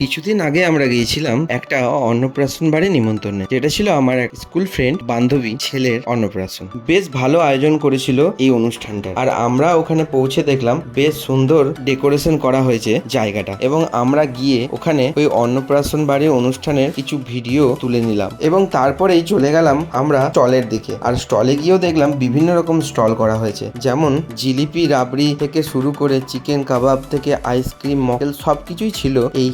কিছুদিন আগে আমরা গিয়েছিলাম একটা অন্নপ্রাশন বাড়ি নিমন্ত্রণে, যেটা ছিল আমার এক স্কুল ফ্রেন্ড বান্ধবী ছেলের অন্নপ্রাশন। বেশ ভালো আয়োজন করেছিল এই অনুষ্ঠানটা, আর আমরা ওখানে পৌঁছে দেখলাম বেশ সুন্দর ডেকোরেশন করা হয়েছে জায়গাটা, এবং আমরা গিয়ে ওখানে ওই অন্নপ্রাশন বাড়ির অনুষ্ঠানের কিছু ভিডিও তুলে নিলাম, এবং তারপরেই চলে গেলাম আমরা স্টলের দিকে। আর স্টলে গিয়েও দেখলাম বিভিন্ন রকম স্টল করা হয়েছে, যেমন জিলিপি, রাবড়ি থেকে শুরু করে চিকেন কাবাব থেকে আইসক্রিম, মকটেল সবকিছুই ছিল এই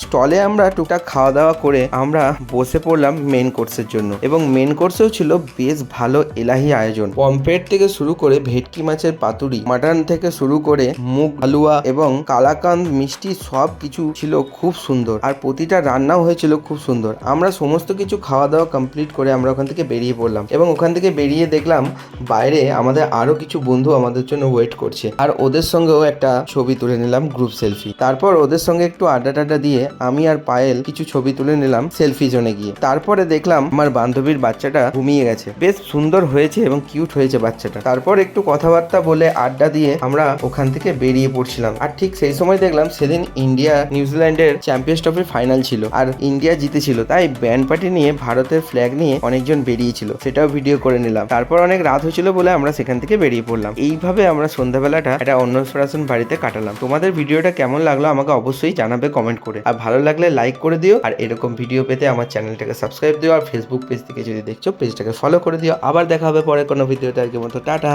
স্টলে আমরা টুকটাক খাওয়া দাওয়া করে আমরা বসে পড়লাম মেন কোর্সের জন্য, এবং মেন কোর্সেও ছিল বেশ ভালো এলাহি আয়োজন। পমফ্রেট থেকে শুরু করে ভেটকি মাছের পাতুরি, মাটন থেকে শুরু করে মুগ হালুয়া এবং কালাকান্দ মিষ্টি সব কিছু ছিল খুব সুন্দর, আর প্রতিটা রান্নাও হয়েছিল খুব সুন্দর। আমরা সমস্ত কিছু খাওয়া দাওয়া কমপ্লিট করে আমরা ওখান থেকে বেরিয়ে পড়লাম, এবং ওখান থেকে বেরিয়ে দেখলাম বাইরে আমাদের আরো কিছু বন্ধু আমাদের জন্য ওয়েট করছে, আর ওদের সঙ্গেও একটা ছবি তুলে নিলাম গ্রুপ সেলফি। তারপর ওদের সঙ্গে একটু আড্ডা টাড্ডা দিয়ে আমি আর পায়েল কিছু ছবি তুলে নিলাম সেলফি জোনে গিয়ে। তারপরে দেখলাম আমার বান্ধবীর বাচ্চাটা ঘুমিয়ে গেছে, বেশ সুন্দর হয়েছে এবং কিউট হয়েছে বাচ্চাটা। তারপর একটু কথাবার্তা বলে আড্ডা দিয়ে আমরা ওখান থেকে বেরিয়ে পড়ছিলাম, আর ঠিক সেই সময় দেখলাম সেদিন ইন্ডিয়া নিউজিল্যান্ডের চ্যাম্পিয়ন্স ট্রফির ফাইনাল ছিল, আর ইন্ডিয়া জিতেছিল, তাই ব্যান্ড পার্টি নিয়ে ভারতের ফ্ল্যাগ নিয়ে অনেকজন বেরিয়েছিল, সেটাও ভিডিও করে নিলাম। তারপর অনেক রাত হয়েছিল বলে আমরা সেখান থেকে বেরিয়ে পড়লাম। এইভাবে আমরা সন্ধ্যাবেলাটা একটা অন্নপ্রাশন বাড়িতে কাটালাম। তোমাদের ভিডিওটা কেমন লাগলো আমাকে অবশ্যই জানাবে কমেন্ট করে, আর ভালো লাগলে লাইক করে দিও, আর এরকম ভিডিও পেতে আমার চ্যানেলটাকে সাবস্ক্রাইব দিও, আর ফেসবুক পেজ থেকে যদি দেখছো পেজটাকে ফলো করে দিও। আবার দেখা হবে পরে কোনো ভিডিওতে, আজকের মতো টাটা।